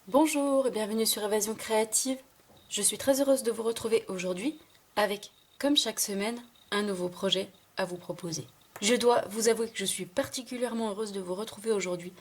Bonjour et bienvenue sur Évasion Créative. Je suis très heureuse de vous retrouver aujourd'hui avec, comme chaque semaine, un nouveau projet à vous proposer. Je dois vous avouer que je suis particulièrement heureuse de vous retrouver aujourd'hui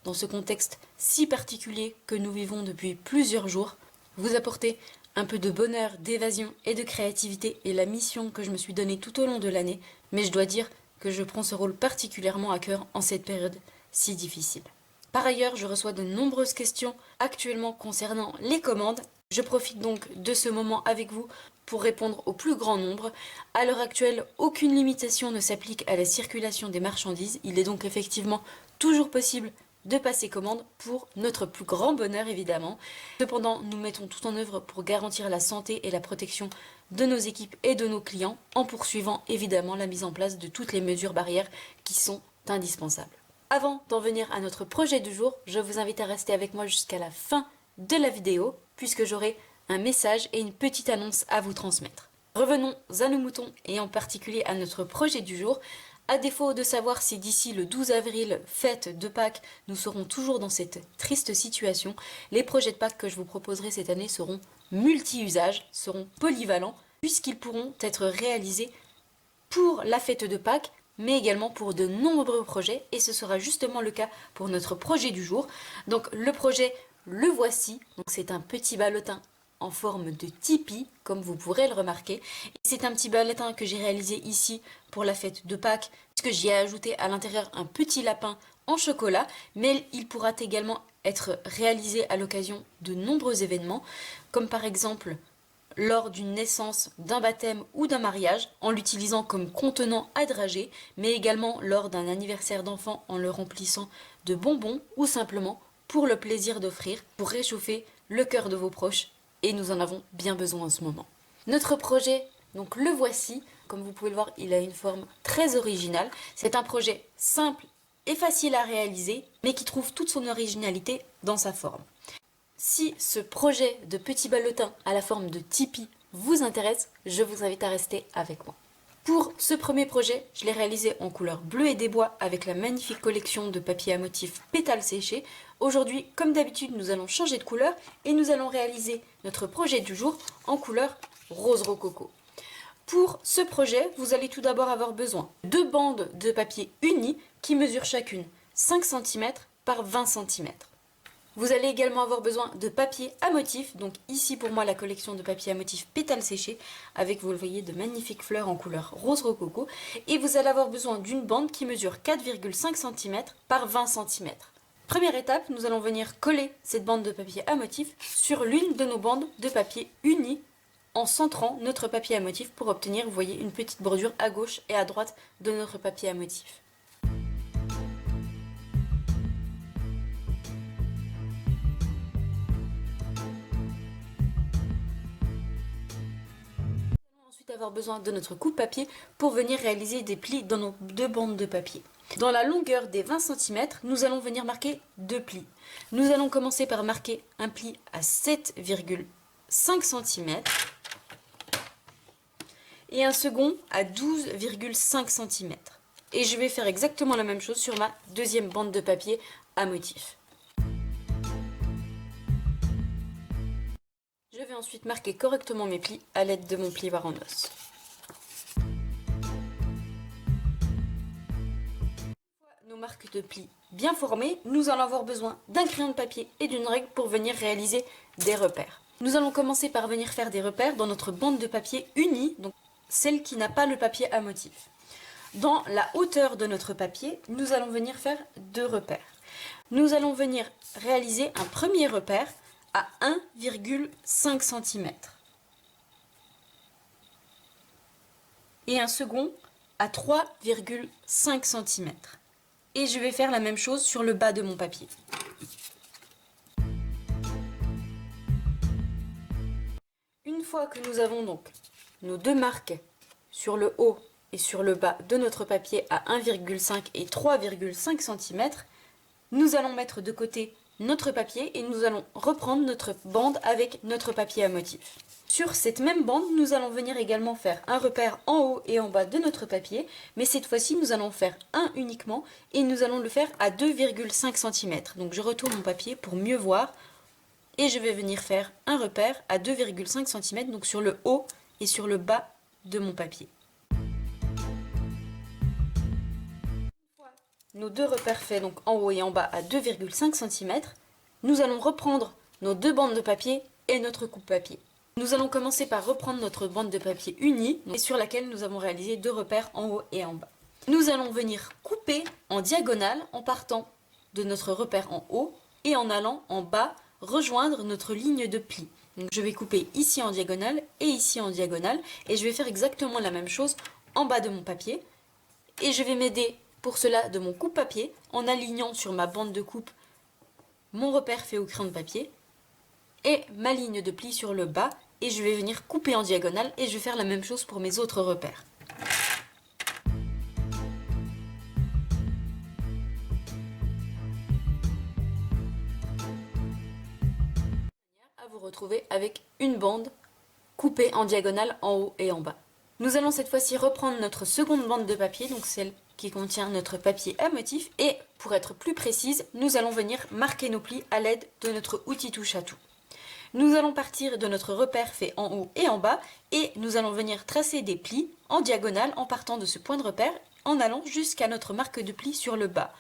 dans ce contexte si particulier que nous vivons depuis plusieurs jours. Vous apporter un peu de bonheur, d'évasion et de créativité est la mission que je me suis donnée tout au long de l'année, mais je dois dire que je prends ce rôle particulièrement à cœur en cette période si difficile. Par ailleurs, je reçois de nombreuses questions actuellement concernant les commandes. Je profite donc de ce moment avec vous pour répondre au plus grand nombre. À l'heure actuelle, aucune limitation ne s'applique à la circulation des marchandises. Il est donc effectivement toujours possible de passer commande pour notre plus grand bonheur évidemment. Cependant, nous mettons tout en œuvre pour garantir la santé et la protection de nos équipes et de nos clients en poursuivant évidemment la mise en place de toutes les mesures barrières qui sont indispensables. Avant d'en venir à notre projet du jour, je vous invite à rester avec moi jusqu'à la fin de la vidéo puisque j'aurai un message et une petite annonce à vous transmettre. Revenons à nos moutons et en particulier à notre projet du jour. À défaut de savoir si d'ici le 12 avril, fête de Pâques, nous serons toujours dans cette triste situation, les projets de Pâques que je vous proposerai cette année seront multi-usages, seront polyvalents, puisqu'ils pourront être réalisés pour la fête de Pâques, mais également pour de nombreux projets, et ce sera justement le cas pour notre projet du jour. Donc le projet, le voici, donc c'est un petit ballotin en forme de tipi, comme vous pourrez le remarquer. C'est un petit ballotin que j'ai réalisé ici pour la fête de Pâques, puisque j'y ai ajouté à l'intérieur un petit lapin en chocolat, mais il pourra également être réalisé à l'occasion de nombreux événements, comme par exemple lors d'une naissance, d'un baptême ou d'un mariage, en l'utilisant comme contenant à dragées, mais également lors d'un anniversaire d'enfant en le remplissant de bonbons ou simplement pour le plaisir d'offrir, pour réchauffer le cœur de vos proches, et nous en avons bien besoin en ce moment. Notre projet, donc le voici, comme vous pouvez le voir, il a une forme très originale. C'est un projet simple et facile à réaliser, mais qui trouve toute son originalité dans sa forme. Si ce projet de petit ballotin à la forme de tipi vous intéresse, je vous invite à rester avec moi. Pour ce premier projet, je l'ai réalisé en couleur bleu et des bois avec la magnifique collection de papier à motifs pétales séchés. Aujourd'hui, comme d'habitude, nous allons changer de couleur et nous allons réaliser notre projet du jour en couleur rose rococo. Pour ce projet, vous allez tout d'abord avoir besoin de 2 bandes de papier unies qui mesurent chacune 5 cm par 20 cm. Vous allez également avoir besoin de papier à motifs, donc ici pour moi la collection de papier à motifs pétales séchés, avec vous le voyez de magnifiques fleurs en couleur rose rococo, et vous allez avoir besoin d'une bande qui mesure 4,5 cm par 20 cm. Première étape, nous allons venir coller cette bande de papier à motifs sur l'une de nos bandes de papier unies en centrant notre papier à motifs pour obtenir, vous voyez, une petite bordure à gauche et à droite de notre papier à motifs. Avoir besoin de notre coupe-papier pour venir réaliser des plis dans nos 2 bandes de papier. Dans la longueur des 20 cm, nous allons venir marquer 2 plis. Nous allons commencer par marquer un pli à 7,5 cm et un second à 12,5 cm. Et je vais faire exactement la même chose sur ma deuxième bande de papier à motif. Je vais ensuite marquer correctement mes plis à l'aide de mon plioir en os. Une fois nos marques de plis bien formées, nous allons avoir besoin d'un crayon de papier et d'une règle pour venir réaliser des repères. Nous allons commencer par venir faire des repères dans notre bande de papier unie, donc celle qui n'a pas le papier à motif. Dans la hauteur de notre papier, nous allons venir faire 2 repères. Nous allons venir réaliser un premier repère à 1,5 cm et un second à 3,5 cm. Et je vais faire la même chose sur le bas de mon papier. Une fois que nous avons donc nos 2 marques sur le haut et sur le bas de notre papier à 1,5 et 3,5 cm, nous allons mettre de côté notre papier et nous allons reprendre notre bande avec notre papier à motif. Sur cette même bande, nous allons venir également faire un repère en haut et en bas de notre papier, mais cette fois-ci, nous allons faire un uniquement et nous allons le faire à 2,5 cm. Donc je retourne mon papier pour mieux voir et je vais venir faire un repère à 2,5 cm, donc sur le haut et sur le bas de mon papier. Nos deux repères faits donc en haut et en bas à 2,5 cm, nous allons reprendre nos deux bandes de papier et notre coupe-papier. Nous allons commencer par reprendre notre bande de papier unie et sur laquelle nous avons réalisé deux repères en haut et en bas. Nous allons venir couper en diagonale en partant de notre repère en haut et en allant en bas rejoindre notre ligne de pli. Donc je vais couper ici en diagonale et ici en diagonale et je vais faire exactement la même chose en bas de mon papier et je vais m'aider pour cela de mon coupe-papier en alignant sur ma bande de coupe mon repère fait au crayon de papier et ma ligne de pli sur le bas et je vais venir couper en diagonale et je vais faire la même chose pour mes autres repères. À vous retrouver avec une bande coupée en diagonale en haut et en bas. Nous allons cette fois-ci reprendre notre seconde bande de papier, donc celle qui contient notre papier à motif, et pour être plus précise, nous allons venir marquer nos plis à l'aide de notre outil touche à tout. Nous allons partir de notre repère fait en haut et en bas et nous allons venir tracer des plis en diagonale en partant de ce point de repère en allant jusqu'à notre marque de pli sur le bas.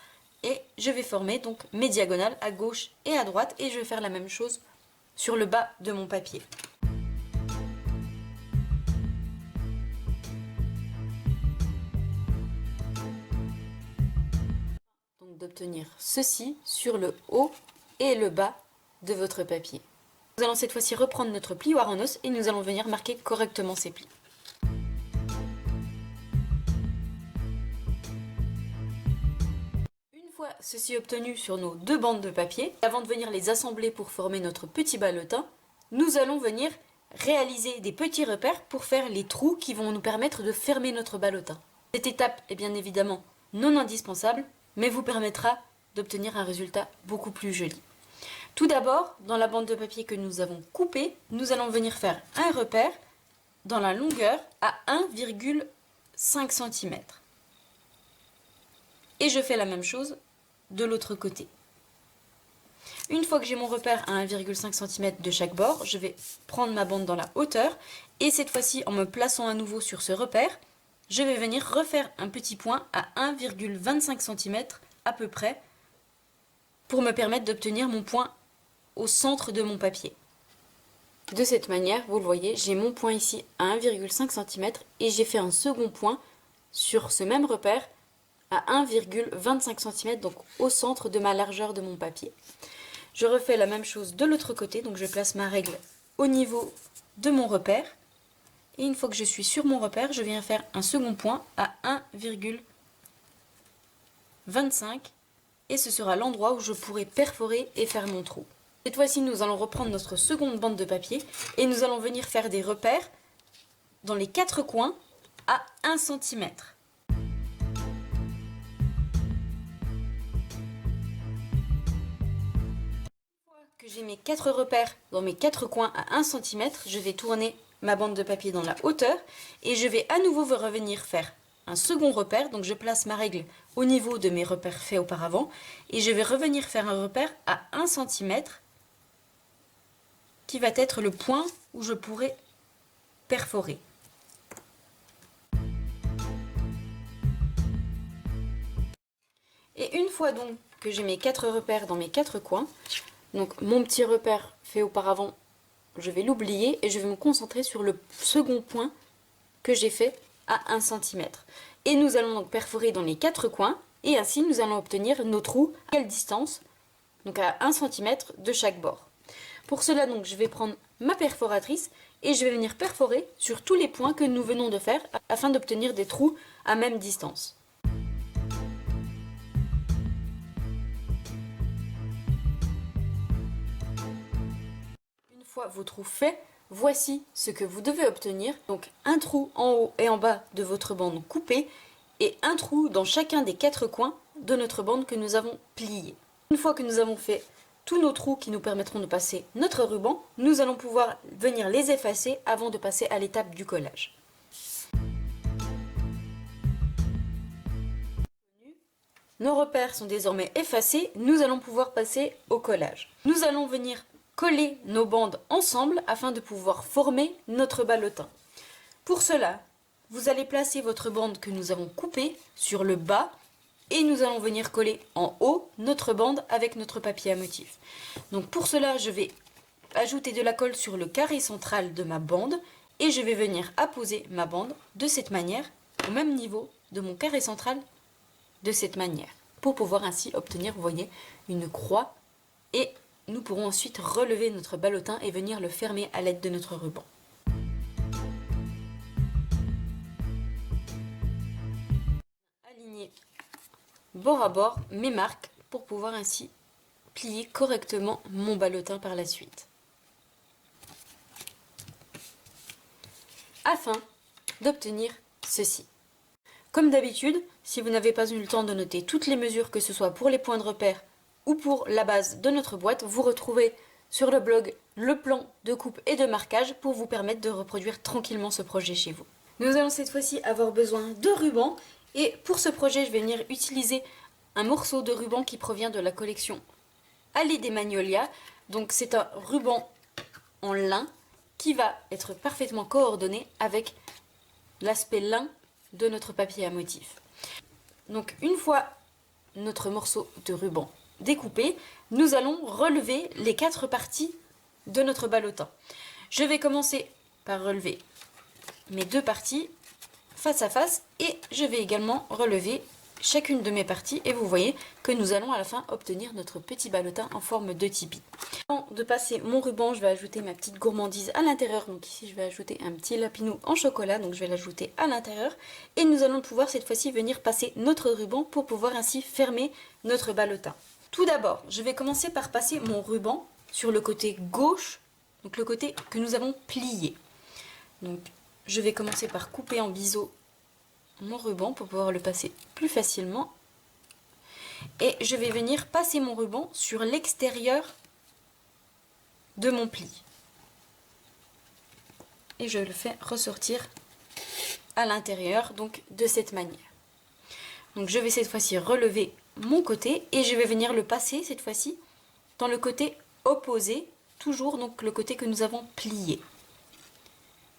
Et je vais former donc mes diagonales à gauche et à droite et je vais faire la même chose sur le bas de mon papier. Donc d'obtenir ceci sur le haut et le bas de votre papier. Nous allons cette fois-ci reprendre notre plioir en os et nous allons venir marquer correctement ces plis. Une fois ceci obtenu sur nos deux bandes de papier, avant de venir les assembler pour former notre petit ballotin, nous allons venir réaliser des petits repères pour faire les trous qui vont nous permettre de fermer notre ballotin. Cette étape est bien évidemment non indispensable, mais vous permettra d'obtenir un résultat beaucoup plus joli. Tout d'abord, dans la bande de papier que nous avons coupée, nous allons venir faire un repère dans la longueur à 1,5 cm. Et je fais la même chose de l'autre côté. Une fois que j'ai mon repère à 1,5 cm de chaque bord, je vais prendre ma bande dans la hauteur et cette fois-ci, en me plaçant à nouveau sur ce repère, je vais venir refaire un petit point à 1,25 cm à peu près pour me permettre d'obtenir mon point au centre de mon papier. De cette manière, vous le voyez, j'ai mon point ici à 1,5 cm et j'ai fait un second point sur ce même repère à 1,25 cm, donc au centre de ma largeur de mon papier. Je refais la même chose de l'autre côté, donc je place ma règle au niveau de mon repère. Et une fois que je suis sur mon repère, je viens faire un second point à 1,25 et ce sera l'endroit où je pourrai perforer et faire mon trou. Cette fois-ci, nous allons reprendre notre seconde bande de papier et nous allons venir faire des repères dans les quatre coins à 1 cm. Une fois que j'ai mes quatre repères dans mes quatre coins à 1 cm, je vais tourner ma bande de papier dans la hauteur et je vais à nouveau revenir faire un second repère. Donc je place ma règle au niveau de mes repères faits auparavant et je vais revenir faire un repère à 1 cm qui va être le point où je pourrai perforer. Et une fois donc que j'ai mes quatre repères dans mes quatre coins, donc mon petit repère fait auparavant, je vais l'oublier et je vais me concentrer sur le second point que j'ai fait à 1 cm. Et nous allons donc perforer dans les quatre coins et ainsi nous allons obtenir nos trous à quelle distance, donc à 1 cm de chaque bord. Pour cela, donc, je vais prendre ma perforatrice et je vais venir perforer sur tous les points que nous venons de faire afin d'obtenir des trous à même distance. Une fois vos trous faits, voici ce que vous devez obtenir. Donc un trou en haut et en bas de votre bande coupée et un trou dans chacun des quatre coins de notre bande que nous avons pliée. Une fois que nous avons fait tous nos trous qui nous permettront de passer notre ruban, nous allons pouvoir venir les effacer avant de passer à l'étape du collage. Nos repères sont désormais effacés, nous allons pouvoir passer au collage. Nous allons venir coller nos bandes ensemble afin de pouvoir former notre ballotin. Pour cela, vous allez placer votre bande que nous avons coupée sur le bas et nous allons venir coller en haut notre bande avec notre papier à motif. Donc pour cela, je vais ajouter de la colle sur le carré central de ma bande et je vais venir apposer ma bande de cette manière, au même niveau de mon carré central, de cette manière, pour pouvoir ainsi obtenir, vous voyez, une croix et nous pourrons ensuite relever notre ballotin et venir le fermer à l'aide de notre ruban. Aligner bord à bord mes marques pour pouvoir ainsi plier correctement mon ballotin par la suite. Afin d'obtenir ceci. Comme d'habitude, si vous n'avez pas eu le temps de noter toutes les mesures, que ce soit pour les points de repère ou pour la base de notre boîte, vous retrouvez sur le blog le plan de coupe et de marquage pour vous permettre de reproduire tranquillement ce projet chez vous. Nous allons cette fois-ci avoir besoin de ruban et pour ce projet, je vais venir utiliser un morceau de ruban qui provient de la collection Allée des Magnolias. Donc c'est un ruban en lin qui va être parfaitement coordonné avec l'aspect lin de notre papier à motif. Donc une fois notre morceau de ruban découpé, nous allons relever les 4 parties de notre ballotin. Je vais commencer par relever mes 2 parties face à face et je vais également relever chacune de mes parties et vous voyez que nous allons à la fin obtenir notre petit ballotin en forme de tipi. Avant de passer mon ruban, je vais ajouter ma petite gourmandise à l'intérieur. Donc ici je vais ajouter un petit lapinou en chocolat, donc je vais l'ajouter à l'intérieur et nous allons pouvoir cette fois-ci venir passer notre ruban pour pouvoir ainsi fermer notre ballotin. Tout d'abord, je vais commencer par passer mon ruban sur le côté gauche, donc le côté que nous avons plié. Donc je vais commencer par couper en biseau mon ruban pour pouvoir le passer plus facilement. Et je vais venir passer mon ruban sur l'extérieur de mon pli. Et je le fais ressortir à l'intérieur, donc de cette manière. Donc je vais cette fois-ci relever mon côté et je vais venir le passer cette fois-ci dans le côté opposé, toujours donc le côté que nous avons plié.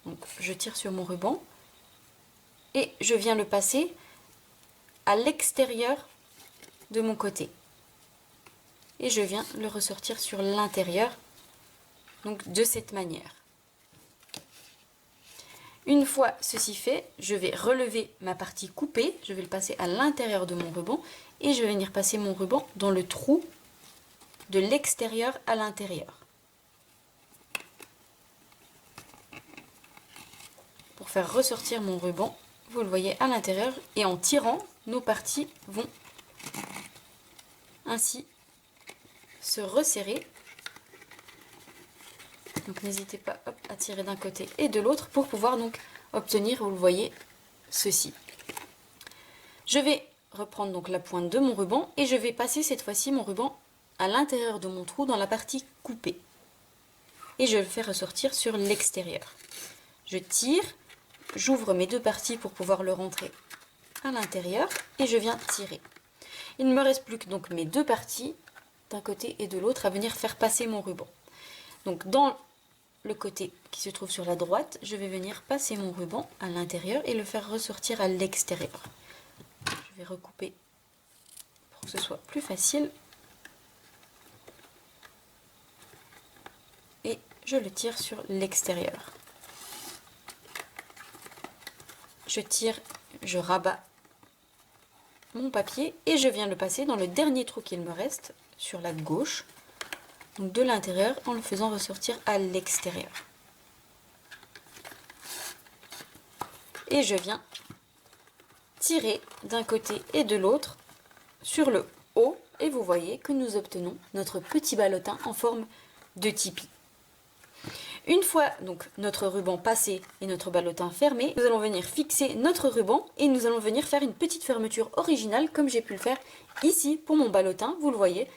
Donc je tire sur mon ruban et je viens le passer à l'extérieur de mon côté. Et je viens le ressortir sur l'intérieur, donc de cette manière. Une fois ceci fait, je vais relever ma partie coupée, je vais le passer à l'intérieur de mon ruban et je vais venir passer mon ruban dans le trou de l'extérieur à l'intérieur. Pour faire ressortir mon ruban, vous le voyez à l'intérieur et en tirant, nos parties vont ainsi se resserrer. Donc n'hésitez pas à tirer d'un côté et de l'autre pour pouvoir donc obtenir, vous le voyez, ceci. Je vais reprendre donc la pointe de mon ruban et je vais passer cette fois-ci mon ruban à l'intérieur de mon trou dans la partie coupée. Et je le fais ressortir sur l'extérieur. Je tire, j'ouvre mes 2 parties pour pouvoir le rentrer à l'intérieur et je viens tirer. Il ne me reste plus que donc mes 2 parties d'un côté et de l'autre à venir faire passer mon ruban. Donc dans le côté qui se trouve sur la droite, je vais venir passer mon ruban à l'intérieur et le faire ressortir à l'extérieur. Je vais recouper pour que ce soit plus facile. Et je le tire sur l'extérieur. Je tire, je rabats mon papier et je viens le passer dans le dernier trou qu'il me reste sur la gauche, donc de l'intérieur, en le faisant ressortir à l'extérieur. Et je viens tirer d'un côté et de l'autre sur le haut et vous voyez que nous obtenons notre petit ballotin en forme de tipi. Une fois donc notre ruban passé et notre ballotin fermé, nous allons venir fixer notre ruban et nous allons venir faire une petite fermeture originale comme j'ai pu le faire ici pour mon ballotin. Vous le voyez,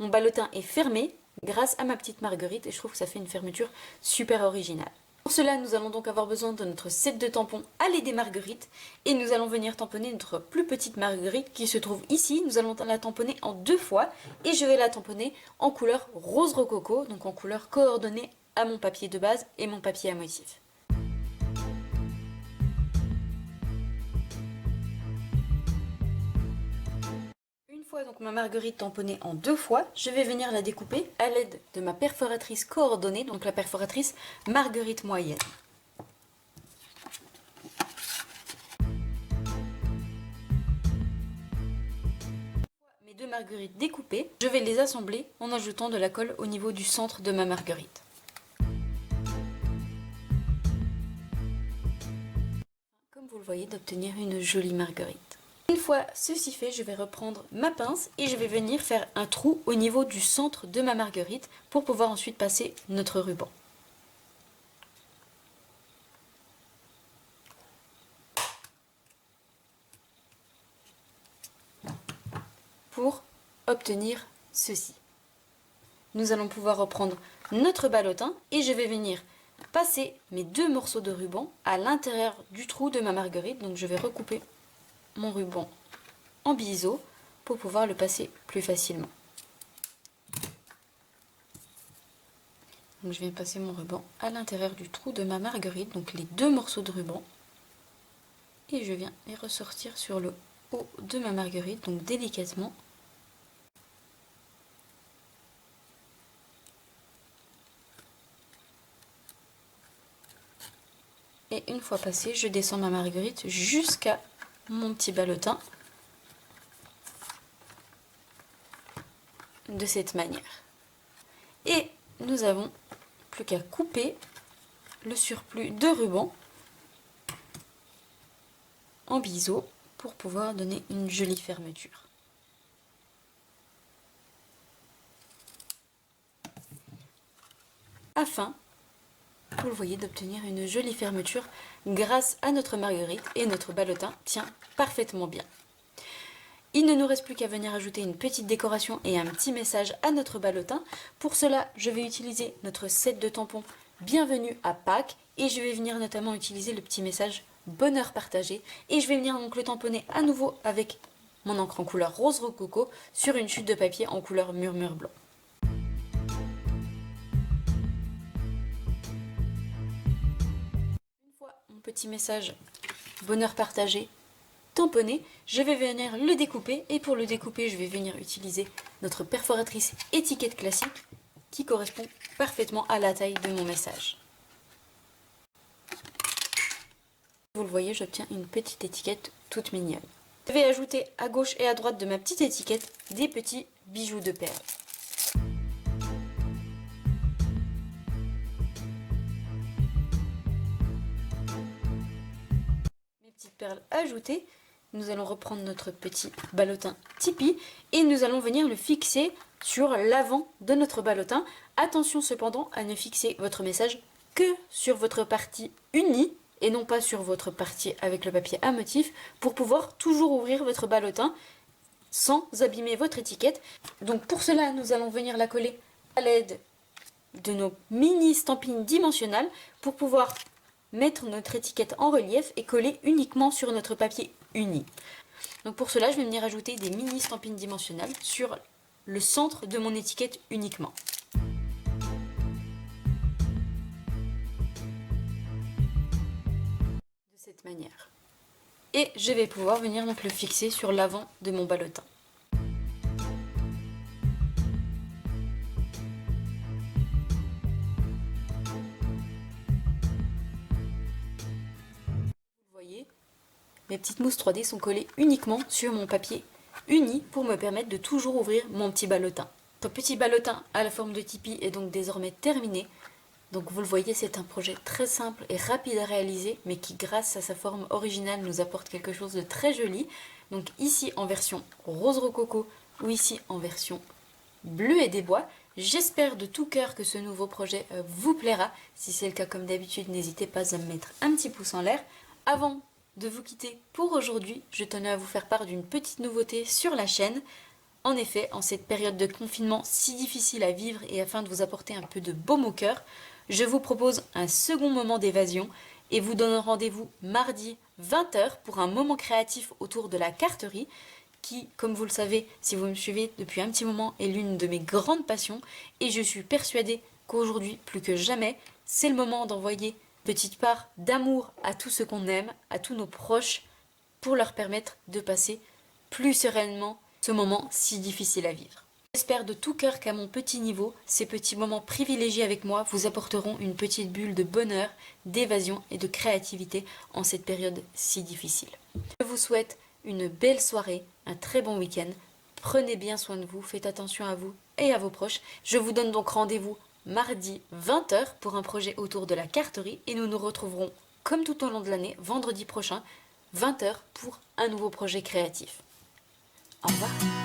mon ballotin est fermé grâce à ma petite marguerite et je trouve que ça fait une fermeture super originale. Pour cela, nous allons donc avoir besoin de notre set de tampons à l'aide des marguerites et nous allons venir tamponner notre plus petite marguerite qui se trouve ici. Nous allons la tamponner en 2 fois et je vais la tamponner en couleur rose rococo, donc en couleur coordonnée à mon papier de base et mon papier à motif. Donc ma marguerite tamponnée en 2 fois, je vais venir la découper à l'aide de ma perforatrice coordonnée, donc la perforatrice marguerite moyenne. Mes 2 marguerites découpées, je vais les assembler en ajoutant de la colle au niveau du centre de ma marguerite. Comme vous le voyez, d'obtenir une jolie marguerite. Une fois ceci fait, je vais reprendre ma pince et je vais venir faire un trou au niveau du centre de ma marguerite pour pouvoir ensuite passer notre ruban. Pour obtenir ceci, nous allons pouvoir reprendre notre ballotin et je vais venir passer mes 2 morceaux de ruban à l'intérieur du trou de ma marguerite. Donc je vais recouper mon ruban en biseau pour pouvoir le passer plus facilement. Donc je viens passer mon ruban à l'intérieur du trou de ma marguerite, donc les 2 morceaux de ruban, et je viens les ressortir sur le haut de ma marguerite, donc délicatement. Et une fois passé, je descends ma marguerite jusqu'à mon petit ballotin de cette manière. Et nous avons plus qu'à couper le surplus de ruban en biseau pour pouvoir donner une jolie fermeture. Afin, vous le voyez, d'obtenir une jolie fermeture grâce à notre marguerite, et notre ballotin tient parfaitement bien. Il ne nous reste plus qu'à venir ajouter une petite décoration et un petit message à notre ballotin. Pour cela, je vais utiliser notre set de tampons Bienvenue à Pâques et je vais venir notamment utiliser le petit message Bonheur partagé et je vais venir donc le tamponner à nouveau avec mon encre en couleur rose rococo sur une chute de papier en couleur murmure blanc. Une fois mon petit message Bonheur partagé tamponné, je vais venir le découper et pour le découper je vais venir utiliser notre perforatrice étiquette classique qui correspond parfaitement à la taille de mon message. Vous le voyez, j'obtiens une petite étiquette toute mignonne. Je vais ajouter à gauche et à droite de ma petite étiquette des petits bijoux de perles. Mes petites perles ajoutées, nous allons reprendre notre petit ballotin Tipeee et nous allons venir le fixer sur l'avant de notre ballotin. Attention cependant à ne fixer votre message que sur votre partie unie et non pas sur votre partie avec le papier à motif pour pouvoir toujours ouvrir votre ballotin sans abîmer votre étiquette. Donc pour cela, nous allons venir la coller à l'aide de nos mini estampines dimensionnelles pour pouvoir mettre notre étiquette en relief et coller uniquement sur notre papier uni. Donc pour cela, je vais venir ajouter des mini estampines dimensionnelles sur le centre de mon étiquette uniquement. De cette manière. Et je vais pouvoir venir donc le fixer sur l'avant de mon ballotin. Vous voyez, mes petites mousses 3D sont collées uniquement sur mon papier uni pour me permettre de toujours ouvrir mon petit ballotin. Notre petit ballotin à la forme de Tipeee est donc désormais terminé. Donc vous le voyez, c'est un projet très simple et rapide à réaliser, mais qui grâce à sa forme originale nous apporte quelque chose de très joli. Donc ici en version rose rococo ou ici en version bleu et des bois. J'espère de tout cœur que ce nouveau projet vous plaira. Si c'est le cas, comme d'habitude, n'hésitez pas à me mettre un petit pouce en l'air. Avant de vous quitter pour aujourd'hui, je tenais à vous faire part d'une petite nouveauté sur la chaîne. En effet, en cette période de confinement si difficile à vivre et afin de vous apporter un peu de baume au cœur, je vous propose un second moment d'évasion et vous donne rendez-vous mardi 20h pour un moment créatif autour de la carterie qui, comme vous le savez, si vous me suivez depuis un petit moment, est l'une de mes grandes passions et je suis persuadée qu'aujourd'hui, plus que jamais, c'est le moment d'envoyer une petite part d'amour à tout ce qu'on aime, à tous nos proches, pour leur permettre de passer plus sereinement ce moment si difficile à vivre. J'espère de tout cœur qu'à mon petit niveau, ces petits moments privilégiés avec moi vous apporteront une petite bulle de bonheur, d'évasion et de créativité en cette période si difficile. Je vous souhaite une belle soirée, un très bon week-end. Prenez bien soin de vous, faites attention à vous et à vos proches. Je vous donne donc rendez-vous mardi 20h pour un projet autour de la carterie et nous nous retrouverons comme tout au long de l'année, vendredi prochain, 20h pour un nouveau projet créatif. Au revoir.